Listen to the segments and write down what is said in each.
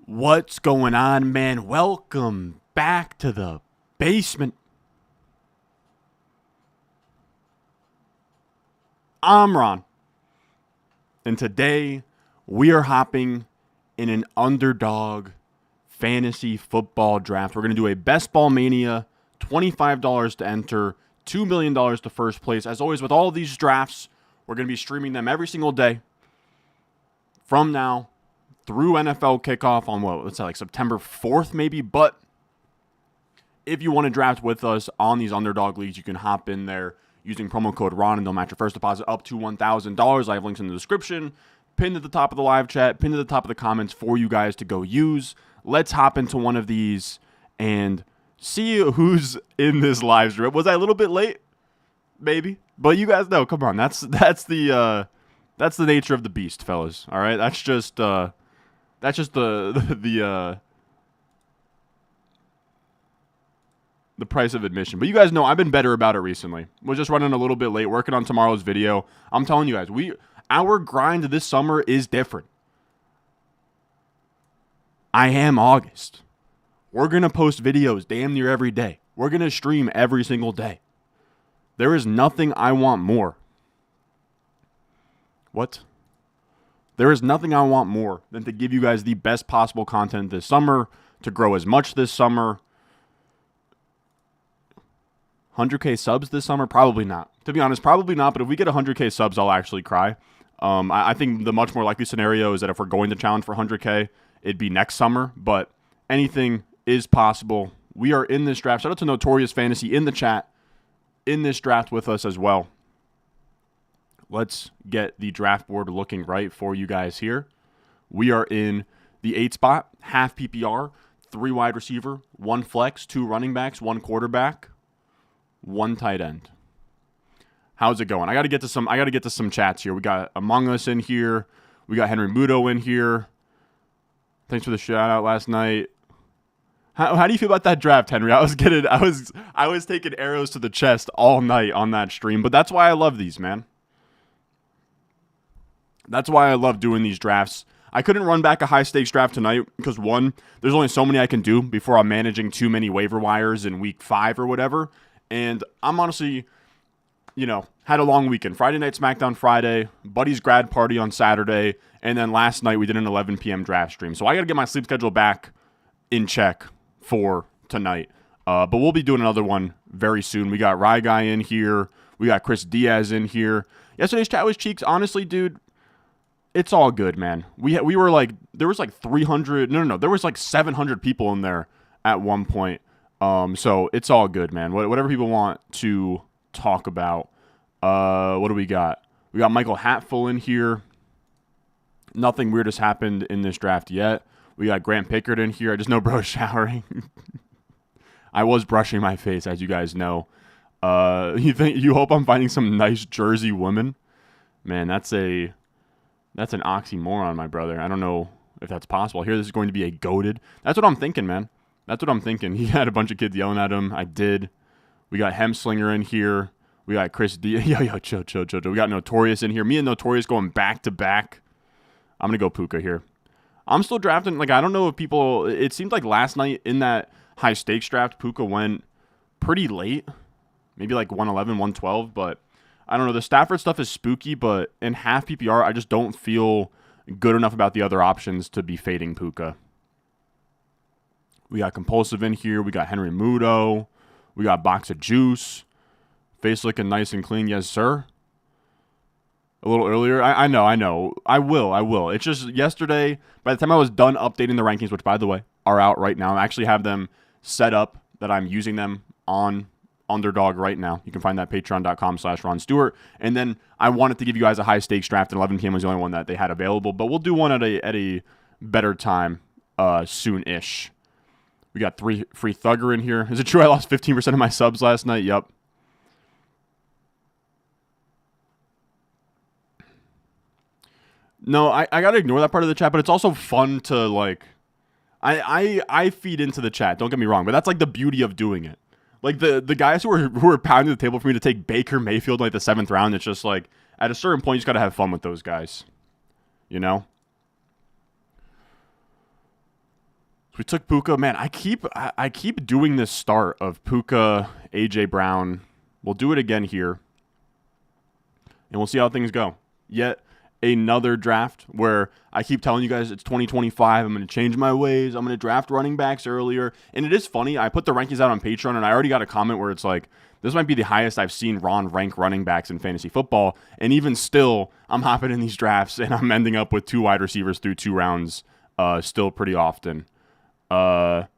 What's going on, man? Welcome back to the basement. I'm Ron, and today we are hopping in an underdog fantasy football draft. We're going to do a Best Ball Mania, $25 to enter, $2 million to first place. As always, with all of these drafts, we're going to be streaming them every single day from now through NFL kickoff on let's say like September 4th maybe. But if you want to draft with us on these underdog leagues, you can hop in there using promo code RON and they'll match your first deposit up to $1,000. I have links in the description, pinned at the top of the live chat, pinned at the top of the comments for you guys to go use. Let's hop into one of these and see who's in this live stream. Was I a little bit late? Maybe. But you guys know, come on. That's the nature of the beast, fellas. All right? That's just the price of admission. But you guys know I've been better about it recently. We're just running a little bit late, working on tomorrow's video. I'm telling you guys, our grind this summer is different. I am August. We're going to post videos damn near every day. We're going to stream every single day. There is nothing I want more. What? There is nothing I want more than to give you guys the best possible content this summer, to grow as much this summer. 100K subs this summer? Probably not. To be honest, probably not. But if we get 100K subs, I'll actually cry. I think the much more likely scenario is that if we're going to challenge for 100K, it'd be next summer. But anything is possible. We are in this draft. Shout out to Notorious Fantasy in the chat, in this draft with us as well. Let's get the draft board looking right for you guys here. We are in the 8 spot, half PPR, 3 wide receiver, 1 flex, 2 running backs, 1 quarterback, 1 tight end. How's it going? I got to get to some chats here. We got Among Us in here. We got Henry Muto in here. Thanks for the shout out last night. How do you feel about that draft, Henry? I was taking arrows to the chest all night on that stream, but that's why I love these, man. That's why I love doing these drafts. I couldn't run back a high-stakes draft tonight because, one, there's only so many I can do before I'm managing too many waiver wires in week 5 or whatever. And I'm honestly, had a long weekend. Friday night SmackDown Friday, buddy's grad party on Saturday, and then last night we did an 11 p.m. draft stream. So I got to get my sleep schedule back in check for tonight. But we'll be doing another one very soon. We got Rye Guy in here. We got Chris Diaz in here. Yesterday's chat was cheeks. Honestly, dude, it's all good, man. We were like, there was like 300, there was like 700 people in there at one point. So it's all good, man. Whatever people want to talk about. What do we got? We got Michael Hatfull in here. Nothing weird has happened in this draft yet. We got Grant Pickard in here. I just know bro's showering. I was brushing my face, as you guys know. You hope I'm finding some nice Jersey woman? Man, that's an oxymoron, my brother. I don't know if that's possible. Here, this is going to be a GOATED. That's what I'm thinking, man. That's what I'm thinking. He had a bunch of kids yelling at him. I did. We got Hemslinger in here. We got Chris D. Yo, chill. We got Notorious in here. Me and Notorious going back to back. I'm going to go Puka here. I'm still drafting. I don't know if people... It seemed like last night in that high-stakes draft, Puka went pretty late. Maybe like 111, 112, but... I don't know. The Stafford stuff is spooky, but in half PPR, I just don't feel good enough about the other options to be fading Puka. We got Compulsive in here. We got Henry Muto. We got Box of Juice. Face looking nice and clean. Yes, sir. A little earlier. I know. I will. It's just yesterday, by the time I was done updating the rankings, which, by the way, are out right now, I actually have them set up that I'm using them on Underdog right now. You can find that patreon.com/Ron Stewart. And then I wanted to give you guys a high stakes draft, and 11 p.m. was the only one that they had available. But we'll do one at a better time soon-ish. We got 3 free Thugger in here. Is it true I lost 15% of my subs last night? Yep. No, I gotta ignore that part of the chat, but it's also fun to I feed into the chat. Don't get me wrong, but that's the beauty of doing it. The guys who are pounding the table for me to take Baker Mayfield in the 7th round, it's just at a certain point you just gotta have fun with those guys. So we took Puka. Man, I keep doing this start of Puka, AJ Brown. We'll do it again here, and we'll see how things go. Yet another draft where I keep telling you guys it's 2025. I'm going to change my ways. I'm going to draft running backs earlier. And it is funny. I put the rankings out on Patreon, and I already got a comment where it's like, this might be the highest I've seen Ron rank running backs in fantasy football. And even still, I'm hopping in these drafts, and I'm ending up with 2 wide receivers through 2 rounds still pretty often. How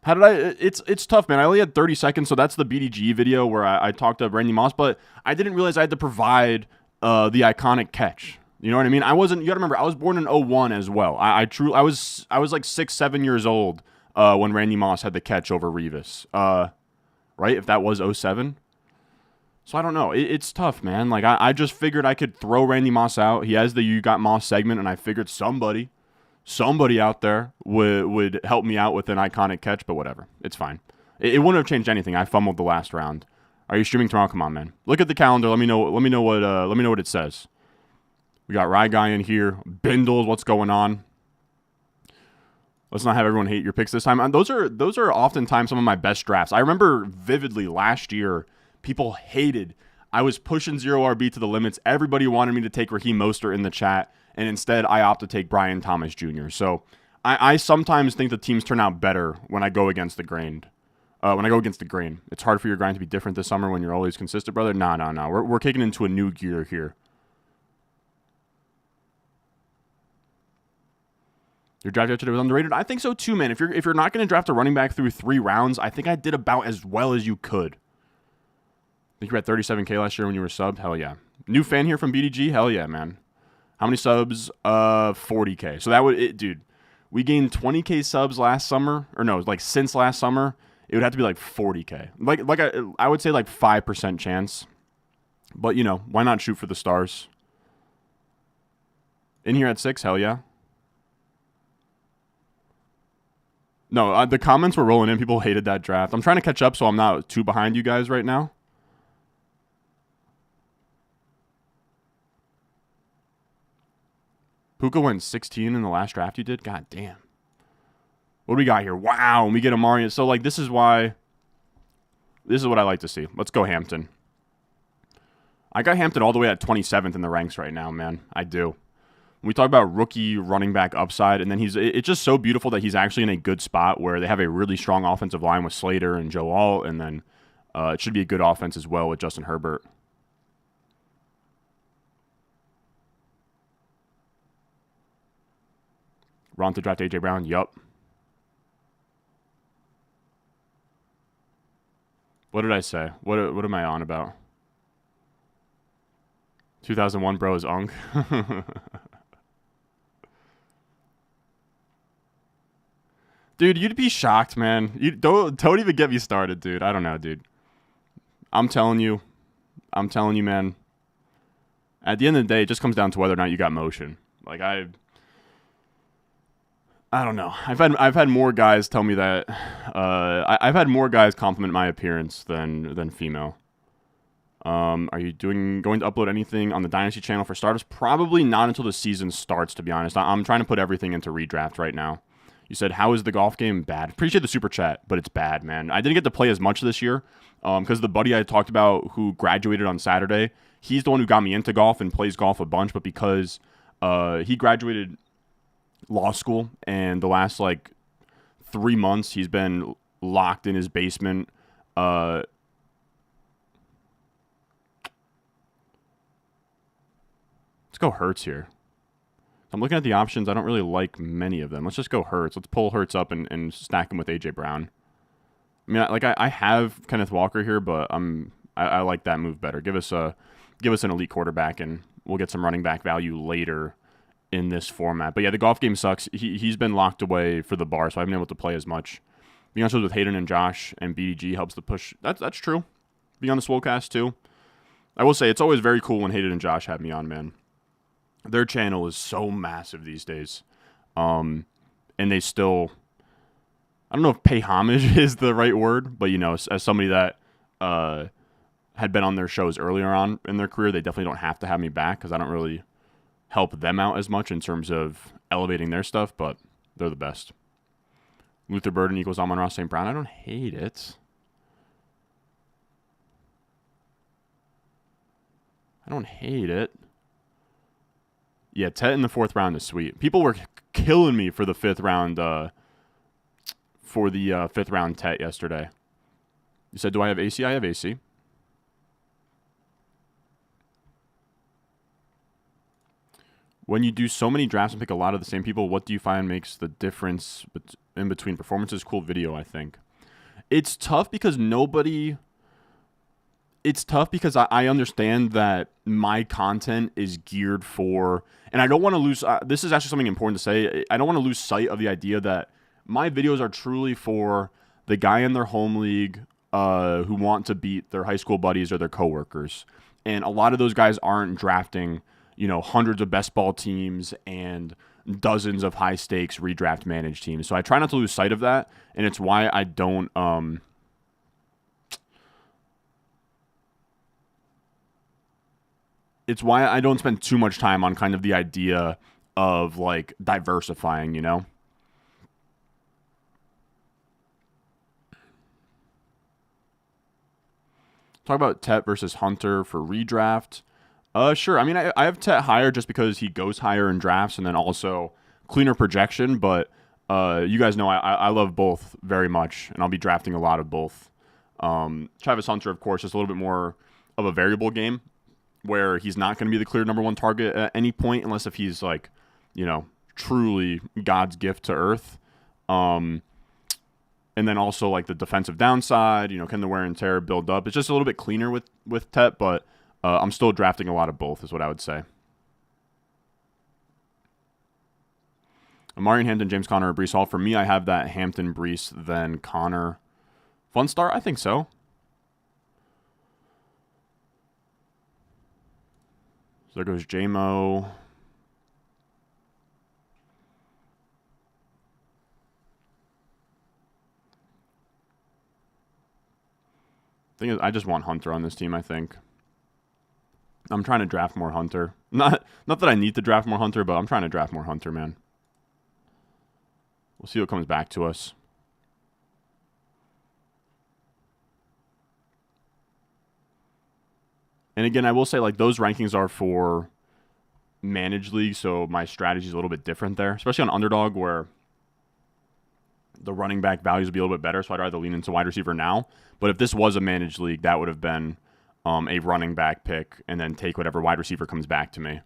did I? It's tough, man. I only had 30 seconds, so that's the BDG video where I talked up Randy Moss, but I didn't realize I had to provide the iconic catch. You know what I mean? I wasn't. You got to remember, I was born in 01 as well. I was like 6-7 years old when Randy Moss had the catch over Revis. Right? If that was 07. So I don't know. It's tough, man. Like I just figured I could throw Randy Moss out. He has the You Got Moss segment, and I figured somebody out there would help me out with an iconic catch, but whatever. It's fine. It wouldn't have changed anything. I fumbled the last round. Are you streaming tomorrow? Come on, man. Look at the calendar. Let me know what it says. We got Rye Guy in here. Bindles, what's going on? Let's not have everyone hate your picks this time. Those are oftentimes some of my best drafts. I remember vividly last year, people hated. I was pushing 0RB to the limits. Everybody wanted me to take Raheem Mostert in the chat, and instead I opt to take Brian Thomas Jr. So I sometimes think the teams turn out better when I go against the grain. It's hard for your grind to be different this summer when you're always consistent, brother. No. We're kicking into a new gear here. Your draft yesterday was underrated. I think so too, man. If you're not going to draft a running back through 3 rounds, I think I did about as well as you could. I think you were at 37K last year when you were subbed. Hell yeah. New fan here from BDG. Hell yeah, man. How many subs? 40K. So that would dude. We gained 20K subs last summer, or no, like since last summer. It would have to be like 40K. Like I would say like 5% chance. But you know, why not shoot for the stars? In here at 6. Hell yeah. No, the comments were rolling in. People hated that draft. I'm trying to catch up so I'm not too behind you guys right now. Puka went 16 in the last draft you did? God damn. What do we got here? Wow, and we get Amari. So, like, this is what I like to see. Let's go Hampton. I got Hampton all the way at 27th in the ranks right now, man. I do. We talk about rookie running back upside, and then it's just so beautiful that he's actually in a good spot where they have a really strong offensive line with Slater and Joe Alt, and then it should be a good offense as well with Justin Herbert. Ron to draft AJ Brown? Yup. What did I say? What am I on about? 2001 bro is Unk. Dude, you'd be shocked, man. You don't even get me started, dude. I don't know, dude. I'm telling you, man. At the end of the day, it just comes down to whether or not you got motion. Like I don't know. I've had more guys tell me that. I've had more guys compliment my appearance than female. Are you going to upload anything on the Dynasty channel for starters? Probably not until the season starts, to be honest. I'm trying to put everything into redraft right now. You said, how is the golf game? Bad. Appreciate the super chat, but it's bad, man. I didn't get to play as much this year because the buddy I talked about who graduated on Saturday, he's the one who got me into golf and plays golf a bunch, but because he graduated law school and the last, 3 months he's been locked in his basement. Let's go Hurts here. I'm looking at the options. I don't really like many of them. Let's just go Hurts. Let's pull Hurts up and stack him with AJ Brown. I mean, I have Kenneth Walker here, but I like that move better. Give us an elite quarterback, and we'll get some running back value later in this format. But yeah, the golf game sucks. He's been locked away for the bar, so I haven't been able to play as much. Being honest with Hayden and Josh and BDG helps to push. That's true. Being on the Swolecast too. I will say it's always very cool when Hayden and Josh have me on, man. Their channel is so massive these days. And they still, I don't know if pay homage is the right word, but, as somebody that had been on their shows earlier on in their career, they definitely don't have to have me back because I don't really help them out as much in terms of elevating their stuff. But They're the best. Luther Burden equals Amon-Ra St. Brown. I don't hate it. I don't hate it. Yeah, Tet in the 4th round is sweet. People were killing me for the 5th round, for the 5th round Tet yesterday. You said, do I have AC? I have AC. When you do so many drafts and pick a lot of the same people, what do you find makes the difference in between performances? Cool video, I think. It's tough because I understand that my content is geared for, and I don't want to lose, this is actually something important to say, I don't want to lose sight of the idea that my videos are truly for the guy in their home league who want to beat their high school buddies or their coworkers. And a lot of those guys aren't drafting, hundreds of best ball teams and dozens of high stakes redraft managed teams. So I try not to lose sight of that, and it's why I don't spend too much time on kind of the idea of like diversifying, Talk about Tet versus Hunter for redraft. Sure. I mean, I have Tet higher just because he goes higher in drafts and then also cleaner projection. But you guys know I love both very much, and I'll be drafting a lot of both. Travis Hunter, of course, is a little bit more of a variable game where he's not going to be the clear number 1 target at any point unless if he's like, truly God's gift to earth. And then also like the defensive downside, can the wear and tear build up? It's just a little bit cleaner with Tet, but I'm still drafting a lot of both is what I would say. Amari Hampton, James Conner, or Breece Hall. For me, I have that Hampton, Breece, then Conner. Fun start? I think so. So there goes J-Mo. Thing is, I just want Hunter on this team, I think. I'm trying to draft more Hunter. Not that I need to draft more Hunter, but I'm trying to draft more Hunter, man. We'll see what comes back to us. And again, I will say, like, those rankings are for managed leagues, so my strategy is a little bit different there, especially on Underdog where the running back values would be a little bit better, so I'd rather lean into wide receiver now. But if this was a managed league, that would have been a running back pick and then take whatever wide receiver comes back to me.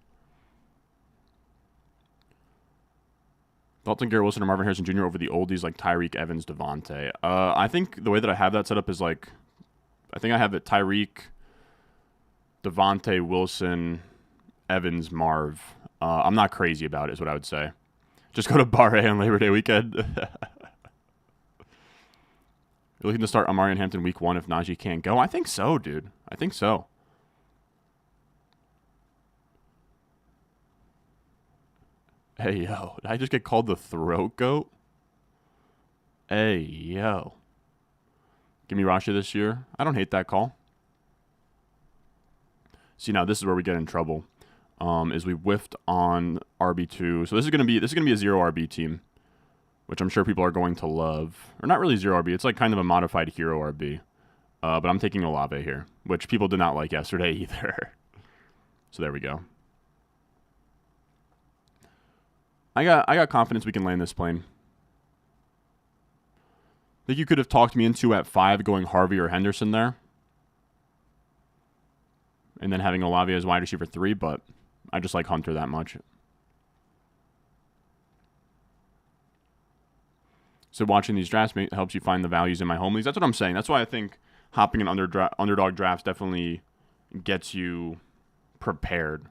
Dalton, Garrett Wilson, or Marvin Harrison Jr. over the oldies like Tyreek, Evans, Devontae. I think the way that I have that set up is like, I think I have it Tyreek, Devontae, Wilson, Evans, Marv. I'm not crazy about it is what I would say. Just go to Bar A on Labor Day weekend. You're looking to start Amari and Hampton week 1 if Najee can't go? I think so, dude. I think so. Hey, yo. Did I just get called the throat goat? Hey, yo. Give me Rashi this year. I don't hate that call. See, now this is where we get in trouble. Is we whiffed on RB2. So this is gonna be a 0 RB team, which I'm sure people are going to love. Or not really 0 RB. It's like kind of a modified hero RB. But I'm taking Olave here, which people did not like yesterday either. So there we go. I got confidence we can land this plane. I think you could have talked me into at 5 going Harvey or Henderson there. And then having Olave as wide receiver 3, but I just like Hunter that much. So watching these drafts helps you find the values in my home leagues. That's what I'm saying. That's why I think hopping in underdog drafts definitely gets you prepared.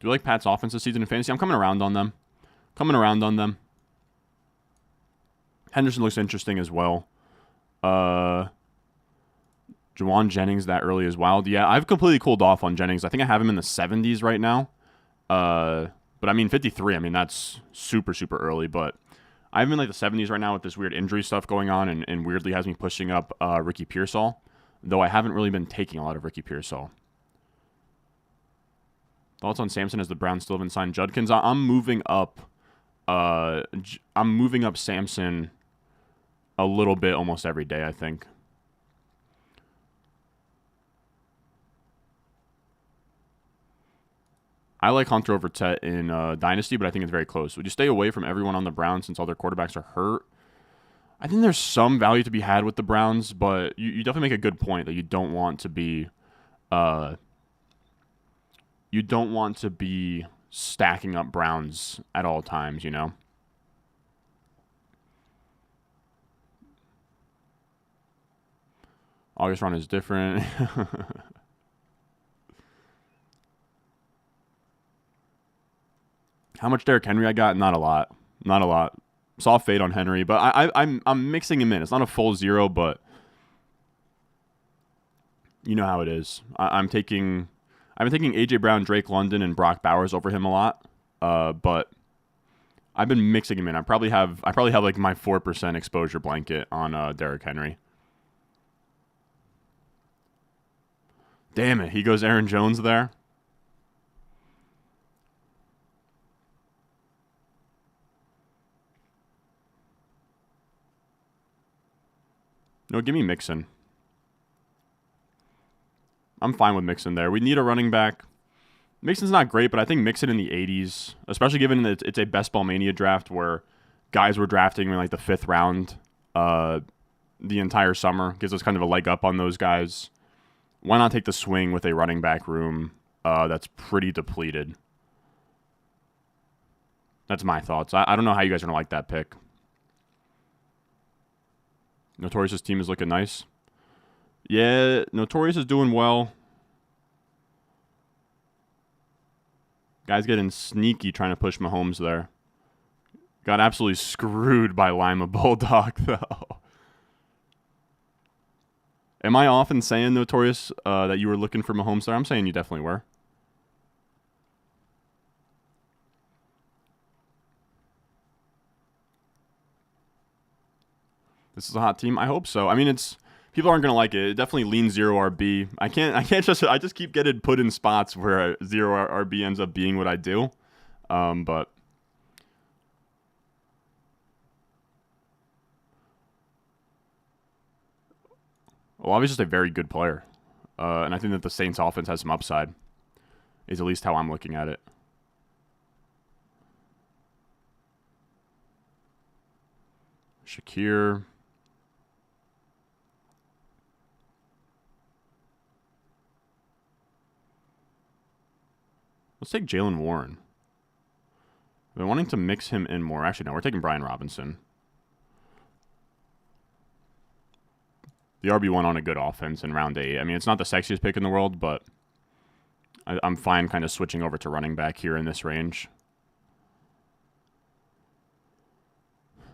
Do you like Pat's offense this season in fantasy? I'm coming around on them. Henderson looks interesting as well. Juwan Jennings that early is wild. Yeah, I've completely cooled off on Jennings. I think I have him in the 70s right now. But I mean, 53, I mean, that's super, super early. But I have him in like the 70s right now with this weird injury stuff going on and weirdly has me pushing up Ricky Pearsall, though I haven't really been taking a lot of Ricky Pearsall. Thoughts on Samson as the Browns still haven't signed Judkins? I'm moving up I'm moving up Samson a little bit almost every day, I think. I like Hunter over Tet in Dynasty, but I think it's very close. Would you stay away from everyone on the Browns since all their quarterbacks are hurt? I think there's some value to be had with the Browns, but you definitely make a good point that you don't want to be stacking up Browns at all times, you know? August run is different. How much Derrick Henry I got? Not a lot. Not a lot. Saw fade on Henry, but I'm mixing him in. It's not a full zero, but you know how it is. I've been taking AJ Brown, Drake London, and Brock Bowers over him a lot. But I've been mixing him in. I probably have like my 4% exposure blanket on Derrick Henry. Damn it, he goes Aaron Jones there. No, give me Mixon. I'm fine with Mixon there. We need a running back. Mixon's not great, but I think Mixon in the 80s, especially given that it's a Best Ball Mania draft where guys were drafting in like the 5th round the entire summer, gives us kind of a leg up on those guys. Why not take the swing with a running back room that's pretty depleted? That's my thoughts. I don't know how you guys are going to like that pick. Notorious's team is looking nice. Yeah, Notorious is doing well. Guy's getting sneaky trying to push Mahomes there. Got absolutely screwed by Lima Bulldog, though. Am I often saying, Notorious, that you were looking for Mahomes there? I'm saying you definitely were. This is a hot team. I hope so. I mean, it's people aren't gonna like it. It definitely leans 0 RB. I just keep getting put in spots where 0 RB ends up being what I do. But Olave's just a very good player, and I think that the Saints' offense has some upside. Is at least how I'm looking at it. Shakir. Let's take Jalen Warren. I've been wanting to mix him in more. Actually, no, we're taking Brian Robinson. The RB1 on a good offense in round 8. I mean, it's not the sexiest pick in the world, but I'm fine kind of switching over to running back here in this range.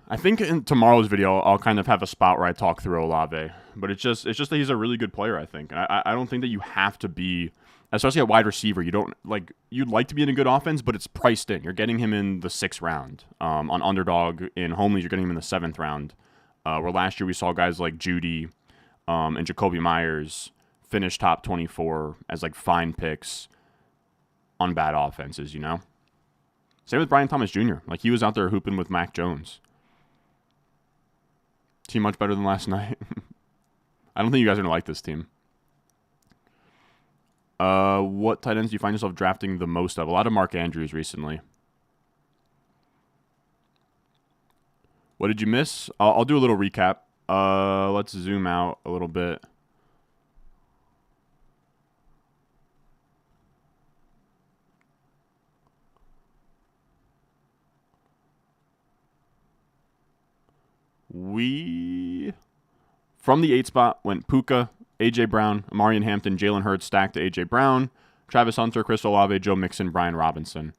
I think in tomorrow's video, I'll kind of have a spot where I talk through Olave. But it's just that he's a really good player, I think. And I don't think that you have to be, especially at wide receiver, you'd like to be in a good offense, but it's priced in. You're getting him in the 6th round. On Underdog, in home league, you're getting him in the 7th round. Where last year we saw guys like Judy and Jacoby Myers finish top 24 as like fine picks on bad offenses, you know? Same with Brian Thomas Jr. Like, he was out there hooping with Mac Jones. Team much better than last night. I don't think you guys are going to like this team. What tight ends do you find yourself drafting the most of? A lot of Mark Andrews recently. What did you miss? I'll do a little recap. Let's zoom out a little bit. We, from the 8 spot, went Puka, A.J. Brown, Amarian Hampton, Jalen Hurts stacked to A.J. Brown, Travis Hunter, Chris Olave, Joe Mixon, Brian Robinson.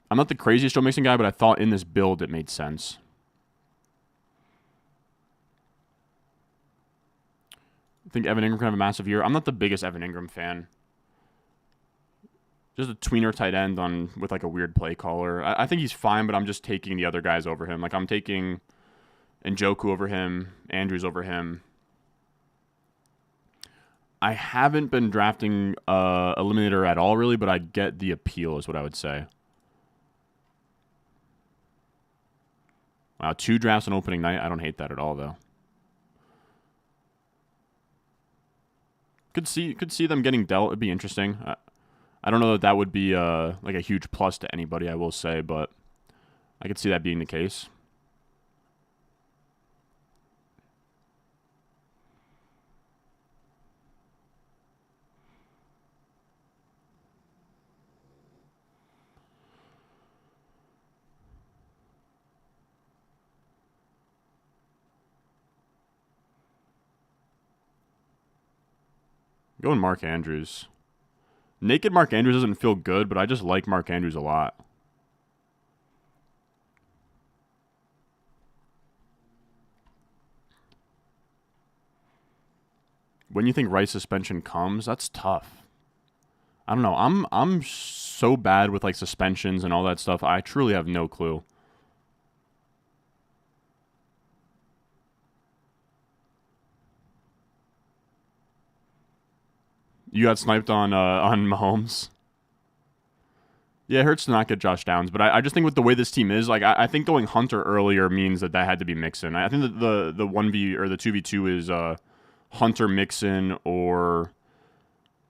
I'm not the craziest Joe Mixon guy, but I thought in this build it made sense. I think Evan Ingram can have a massive year. I'm not the biggest Evan Ingram fan. Just a tweener tight end with like a weird play caller. I think he's fine, but I'm just taking the other guys over him. Like, I'm taking Njoku over him, Andrews over him. I haven't been drafting Eliminator at all, really, but I get the appeal, is what I would say. Wow, 2 drafts on opening night. I don't hate that at all, though. Could see them getting dealt. It'd be interesting. I don't know that that would be like a huge plus to anybody, I will say, but I could see that being the case. Going Mark Andrews. Naked Mark Andrews doesn't feel good, but I just like Mark Andrews a lot. When you think Rice suspension comes, that's tough. I don't know. I'm so bad with like suspensions and all that stuff. I truly have no clue. You got sniped on Mahomes. Yeah, it hurts to not get Josh Downs, but I just think with the way this team is, like I think going Hunter earlier means that that had to be Mixon. I think that the 1v or the 2v2 is Hunter, Mixon, or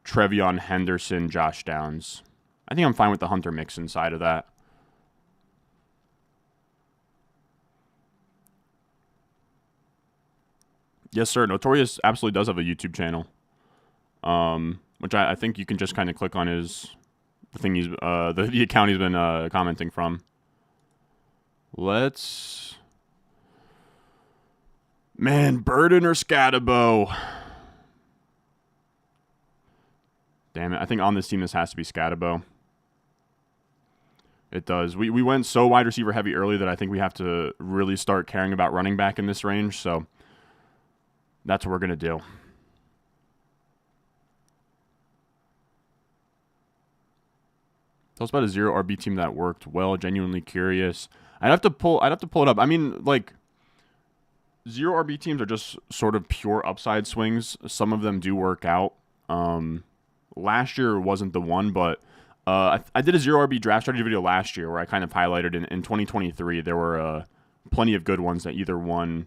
Trevion Henderson, Josh Downs. I think I'm fine with the Hunter Mixon side of that. Yes, sir. Notorious absolutely does have a YouTube channel, which I think you can just kind of click on his the thing he's the account he's been commenting from. Let's man Burden or Scatabo. Damn it! I think on this team this has to be Scatabo. It does. We went so wide receiver heavy early that I think we have to really start caring about running back in this range. So that's what we're gonna do. Tell us about a 0 RB team that worked well. Genuinely curious. I'd have to pull it up. I mean, like 0 RB teams are just sort of pure upside swings. Some of them do work out. Last year wasn't the one, but I did a 0 RB draft strategy video last year where I kind of highlighted in 2023 there were plenty of good ones that either won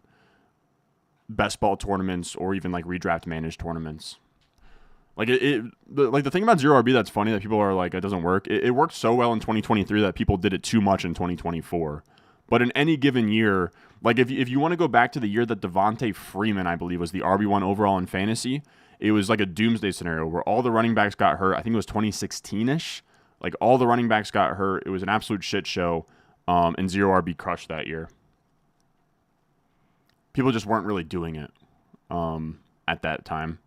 best ball tournaments or even like redraft managed tournaments. Like the thing about 0 RB that's funny that people are like it doesn't work. It worked so well in 2023 that people did it too much in 2024. But in any given year, like if you want to go back to the year that Devontae Freeman, I believe, was the RB1 overall in fantasy, it was like a doomsday scenario where all the running backs got hurt. I think it was 2016-ish. Like all the running backs got hurt. It was an absolute shit show, and 0 RB crushed that year. People just weren't really doing it at that time.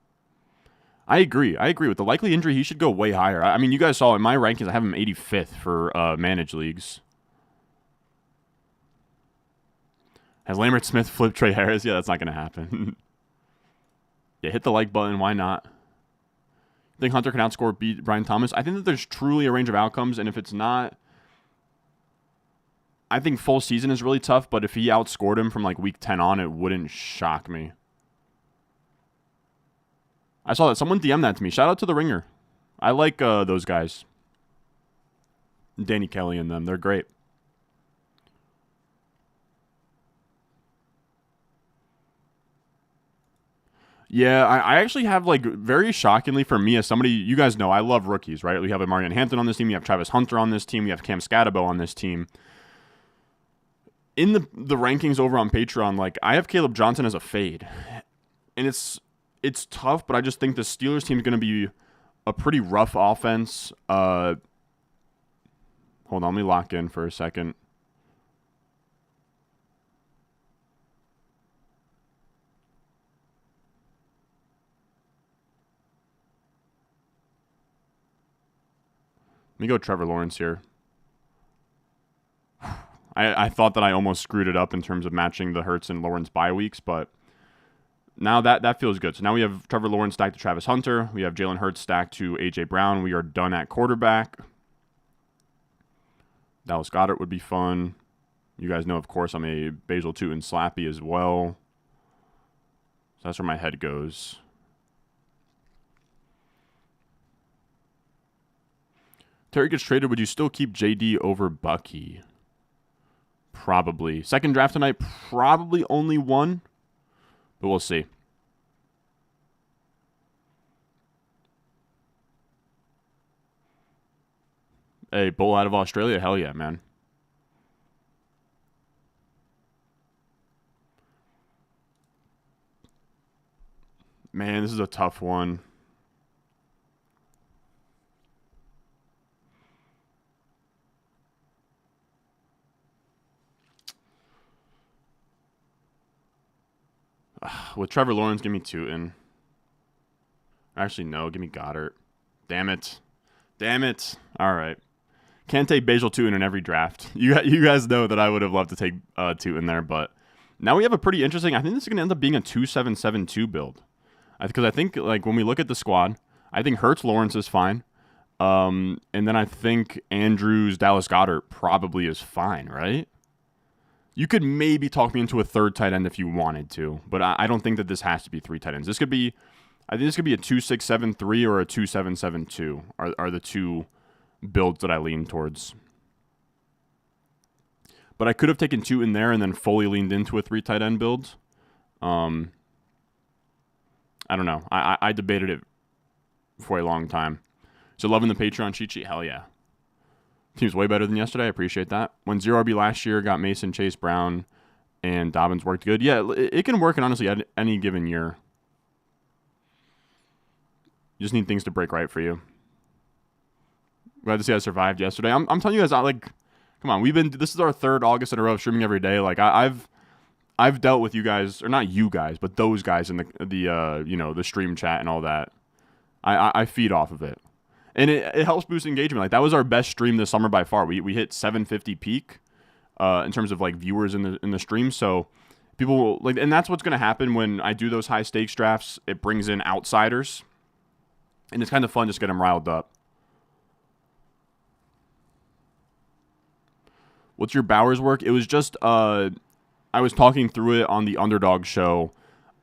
I agree with the likely injury. He should go way higher. I mean, you guys saw in my rankings, I have him 85th for managed leagues. Has Lambert Smith flipped Trey Harris? Yeah, that's not going to happen. Yeah, hit the like button. Why not? I think Hunter can outscore beat Brian Thomas. I think that there's truly a range of outcomes, and if it's not, I think full season is really tough, but if he outscored him from like week 10 on, it wouldn't shock me. I saw that. Someone DM'd that to me. Shout out to The Ringer. I like those guys. Danny Kelly and them. They're great. Yeah, I actually have, like, very shockingly for me as somebody, you guys know, I love rookies, right? We have a Marion Hampton on this team. We have Travis Hunter on this team. We have Cam Scatabo on this team. In the rankings over on Patreon, like, I have Caleb Johnson as a fade. And it's tough, but I just think the Steelers team is going to be a pretty rough offense. Hold on, let me lock in for a second. Let me go Trevor Lawrence here. I thought that I almost screwed it up in terms of matching the Hurts and Lawrence bye weeks, but now that feels good. So now we have Trevor Lawrence stacked to Travis Hunter. We have Jalen Hurts stacked to A.J. Brown. We are done at quarterback. Dallas Goedert would be fun. You guys know, of course, I'm a Basil Tootin slappy as well. So that's where my head goes. Terry gets traded. Would you still keep JD over Bucky? Probably. Second draft tonight, probably only one, but we'll see. Hey, bull out of Australia, hell yeah, man. Man, this is a tough one. With Trevor Lawrence, give me Tootin. Actually, no, give me Goddard. Damn it. Damn it. All right. Can't take Basil Tootin in every draft. You guys know that I would have loved to take Tootin there, but now we have a pretty interesting. I think this is going to end up being a 2-7-7-2 build. Because I think like when we look at the squad, I think Hurts Lawrence is fine. And then I think Andrews Dallas Goedert probably is fine, right? You could maybe talk me into a third tight end if you wanted to, but I don't think that this has to be three tight ends. I think this could be a 2-6-7-3 or a 2-7-7-2 are the two builds that I lean towards. But I could have taken two in there and then fully leaned into a three tight end build. I don't know. I debated it for a long time. So loving the Patreon cheat sheet, hell yeah. Team's way better than yesterday. I appreciate that. When 0 RB last year got Mason, Chase Brown, and Dobbins worked good. Yeah, it can work in honestly any given year. You just need things to break right for you. Glad to see I survived yesterday. I'm telling you guys, come on, this is our third August in a row of streaming every day. Like I've dealt with you guys, or not you guys, but those guys in the stream chat and all that. I feed off of it. And it helps boost engagement. Like that was our best stream this summer by far. We hit 750 peak in terms of like viewers in the stream. So people will, like, and that's what's going to happen when I do those high stakes drafts. It brings in outsiders, and it's kind of fun just to get them riled up. What's your Bowers work? It was just I was talking through it on the Underdog show.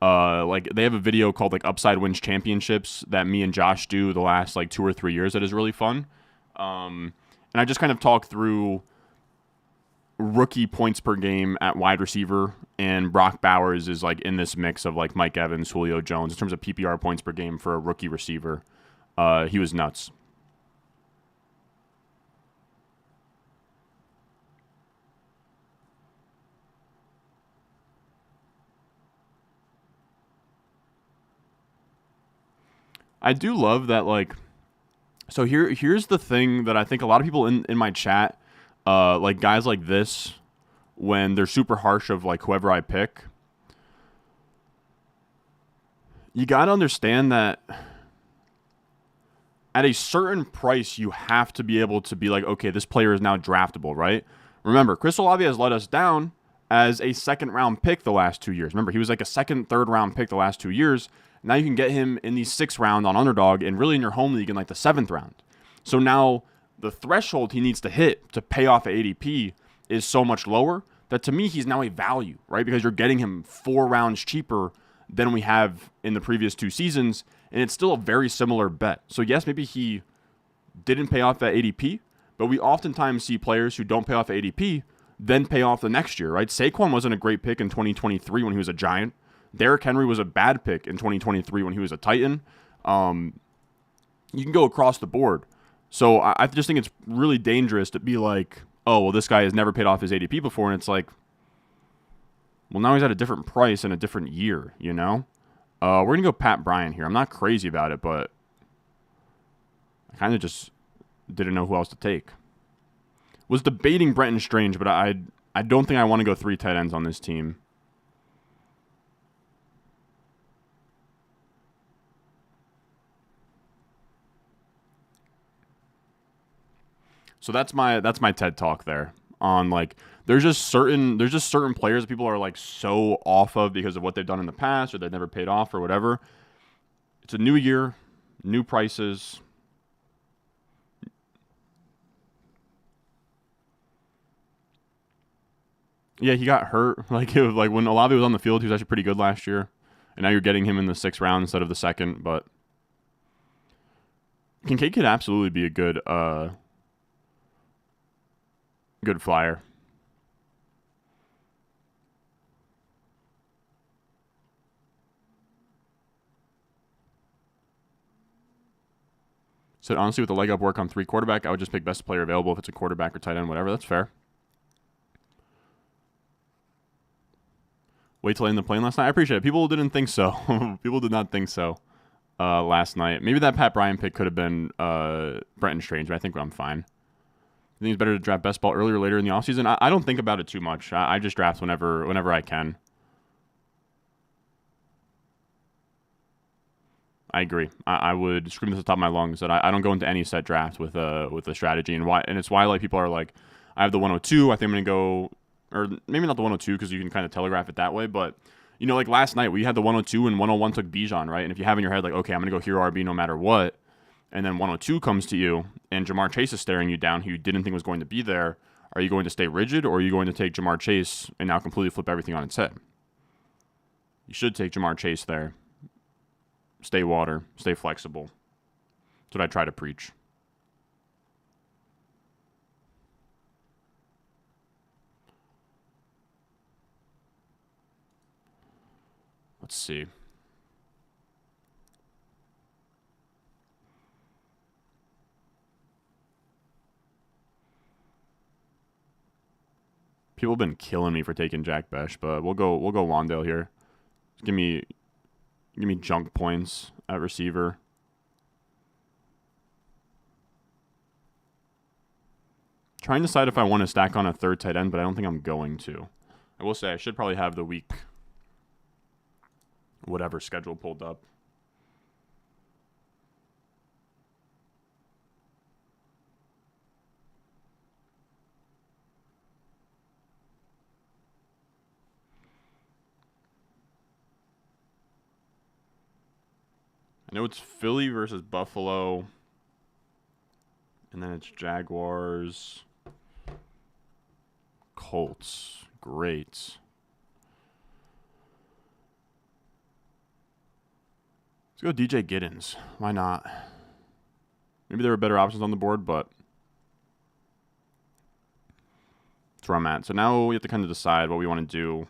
Like they have a video called like Upside Wins Championships that me and Josh do the last like 2 or 3 years that is really fun. And I just kind of talked through rookie points per game at wide receiver, and Brock Bowers is like in this mix of like Mike Evans, Julio Jones in terms of PPR points per game for a rookie receiver. He was nuts. I do love that, like, so here's the thing that I think a lot of people in my chat, like guys like this, when they're super harsh of like whoever I pick, you got to understand that at a certain price, you have to be able to be like, okay, this player is now draftable, right? Remember, Chris Olave has let us down as a second round pick the last 2 years. Remember, he was like a second, third round pick the last 2 years. Now you can get him in the 6th round on Underdog and really in your home league in like the 7th round. So now the threshold he needs to hit to pay off at ADP is so much lower that to me he's now a value, right? Because you're getting him 4 rounds cheaper than we have in the previous 2 seasons, and it's still a very similar bet. So yes, maybe he didn't pay off at ADP, but we oftentimes see players who don't pay off at ADP then pay off the next year, right? Saquon wasn't a great pick in 2023 when he was a Giant. Derrick Henry was a bad pick in 2023 when he was a Titan. You can go across the board. So I just think it's really dangerous to be like, oh, well, this guy has never paid off his ADP before. And it's like, well, now he's at a different price in a different year, you know? We're going to go Pat Bryant here. I'm not crazy about it, but I kind of just didn't know who else to take. Was debating Brenton Strange, but I don't think I want to go 3 tight ends on this team. So that's my TED talk there on like there's just certain players that people are like so off of because of what they've done in the past or they've never paid off or whatever. It's a new year, new prices. Yeah, he got hurt. Like when Olave was on the field, he was actually pretty good last year, and now you're getting him in the 6th round instead of the 2nd. But Kincaid could absolutely be a good flyer. So honestly, with the leg up work on 3 quarterback, I would just pick best player available if it's a quarterback or tight end, whatever. That's fair. Wait till I end the plane last night. I appreciate it. People didn't think so. People did not think so last night. Maybe that Pat Bryant pick could have been Brenton Strange, but I think I'm fine. I think it's better to draft best ball earlier or later in the offseason. I don't think about it too much. I just draft whenever I can. I agree. I would scream this at the top of my lungs that I don't go into any set draft with a strategy, and it's why like people are like, I have the 102. I think I'm gonna go, or maybe not the 102 because you can kind of telegraph it that way. But like last night we had the 102 and 101 took Bijan, right? And if you have in your head like, okay, I'm gonna go hero RB no matter what, and then 102 comes to you and Jamar Chase is staring you down, who you didn't think was going to be there, are you going to stay rigid or are you going to take Jamar Chase and now completely flip everything on its head? You should take Jamar Chase there. Stay water. Stay flexible. That's what I try to preach. Let's see. People have been killing me for taking Jack Besh, but we'll go Wandale here. Just give me junk points at receiver. Trying to decide if I want to stack on a third tight end, but I don't think I'm going to. I will say I should probably have the week whatever schedule pulled up. I know it's Philly versus Buffalo. And then it's Jaguars. Colts. Great. Let's go DJ Giddens. Why not? Maybe there were better options on the board, but that's where I'm at. So now we have to kind of decide what we want to do.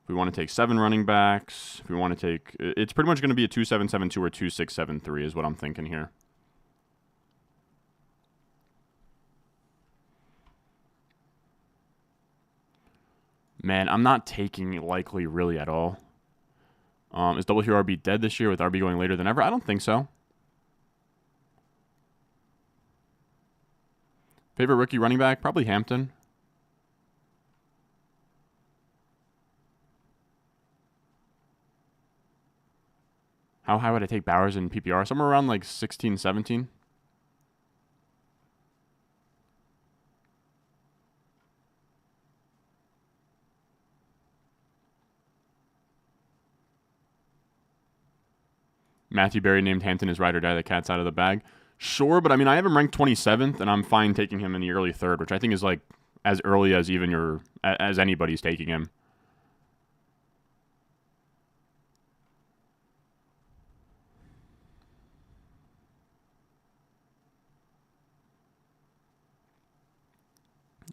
If we want to take 7 running backs, if we want to take... It's pretty much going to be a 2-7-7-2 or 2-6-7-3 is what I'm thinking here. Man, I'm not taking Likely really at all. Is Double Hero RB dead this year with RB going later than ever? I don't think so. Favorite rookie running back? Probably Hampton. How high would I take Bowers in PPR? Somewhere around like 16, 17. Matthew Berry named Hampton his ride or die. The cat's out of the bag. Sure, but I mean, I have him ranked 27th, and I'm fine taking him in the early 3rd, which I think is like as early as even as anybody's taking him.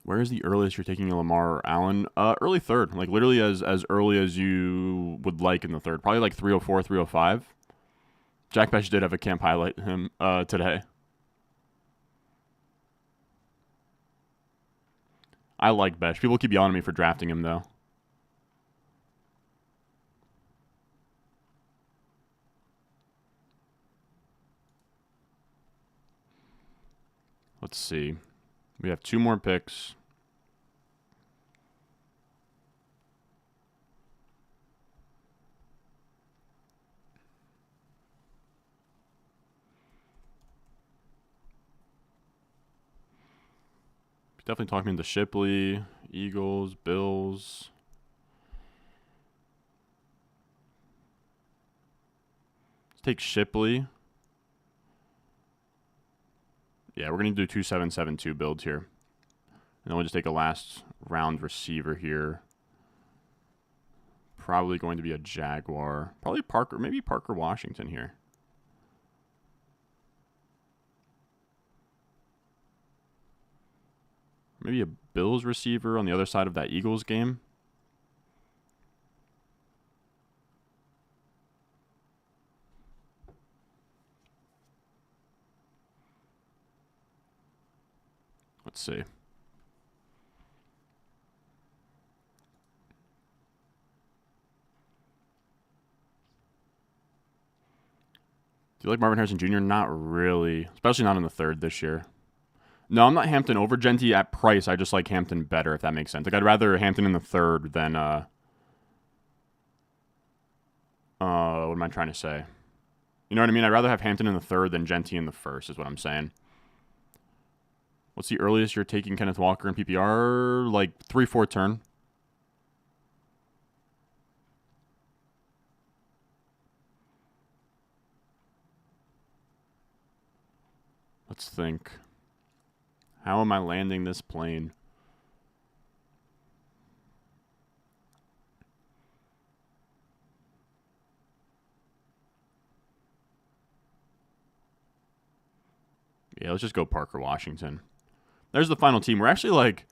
Where is the earliest you're taking a Lamar or Allen? Early 3rd, like literally as early as you would like in the 3rd. Probably like 304, 305. Jack Besh did have a camp highlight him today. I like Besh. People keep yelling at me for drafting him, though. Let's see. We have 2 more picks. Definitely talking to Shipley, Eagles, Bills. Let's take Shipley. Yeah, we're going to do 2-7-7-2 builds here. And then we'll just take a last round receiver here. Probably going to be a Jaguar. Probably Parker, maybe Parker Washington here. Maybe a Bills receiver on the other side of that Eagles game. Let's see. Do you like Marvin Harrison Jr.? Not really, especially not in the third this year. No, I'm not Hampton over Genty at price. I just like Hampton better, if that makes sense. Like, I'd rather Hampton in the third than, what am I trying to say? You know what I mean? I'd rather have Hampton in the third than Genty in the first, is what I'm saying. What's the earliest you're taking Kenneth Walker in PPR? Like 3-4 turn. Let's think. How am I landing this plane? Yeah, let's just go Parker Washington. There's the final team. We're actually like,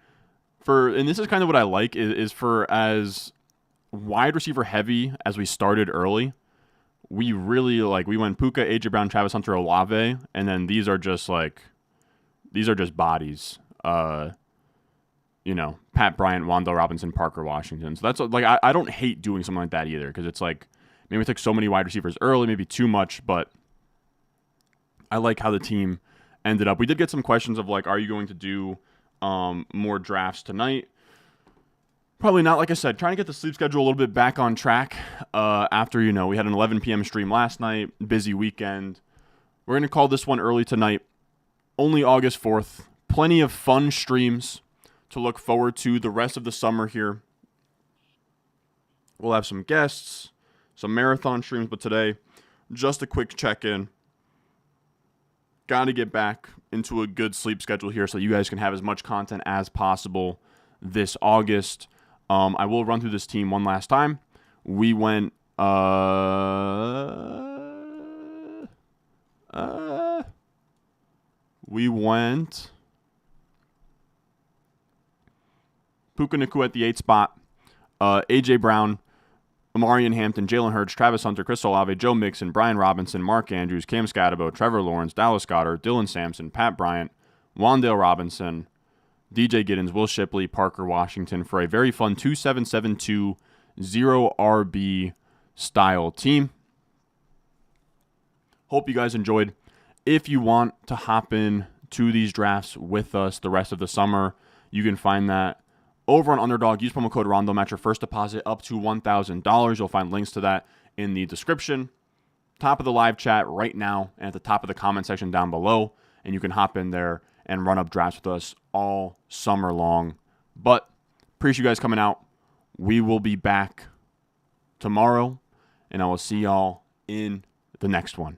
and this is kind of what I like, is for as wide receiver heavy as we started early, we really like, we went Puka, AJ Brown, Travis Hunter, Olave, and then these are just bodies. You know, Pat Bryant, Wan'Dale Robinson, Parker Washington. So that's like, I don't hate doing something like that either, because it's like, maybe we took so many wide receivers early, maybe too much, but I like how the team ended up. We did get some questions of like, are you going to do more drafts tonight? Probably not. Like I said, trying to get the sleep schedule a little bit back on track after, you know, we had an 11 p.m. stream last night, busy weekend. We're going to call this one early tonight, only August 4th. Plenty of fun streams to look forward to the rest of the summer here. We'll have some guests, some marathon streams, but today, just a quick check-in. Got to get back into a good sleep schedule here so you guys can have as much content as possible this August. I will run through this team one last time. We went Puka Nacua at the 8 spot, AJ Brown, Amarian Hampton, Jalen Hurts, Travis Hunter, Chris Olave, Joe Mixon, Brian Robinson, Mark Andrews, Cam Scatterbo, Trevor Lawrence, Dallas Goedert, Dylan Sampson, Pat Bryant, Wan'Dale Robinson, DJ Giddens, Will Shipley, Parker Washington for a very fun 2-7-7-2 0 RB style team. Hope you guys enjoyed. If you want to hop in to these drafts with us the rest of the summer, you can find that over on Underdog. Use promo code Rondo. Match your first deposit up to $1,000. You'll find links to that in the description, top of the live chat right now, and at the top of the comment section down below. And you can hop in there and run up drafts with us all summer long. But appreciate you guys coming out. We will be back tomorrow, and I will see y'all in the next one.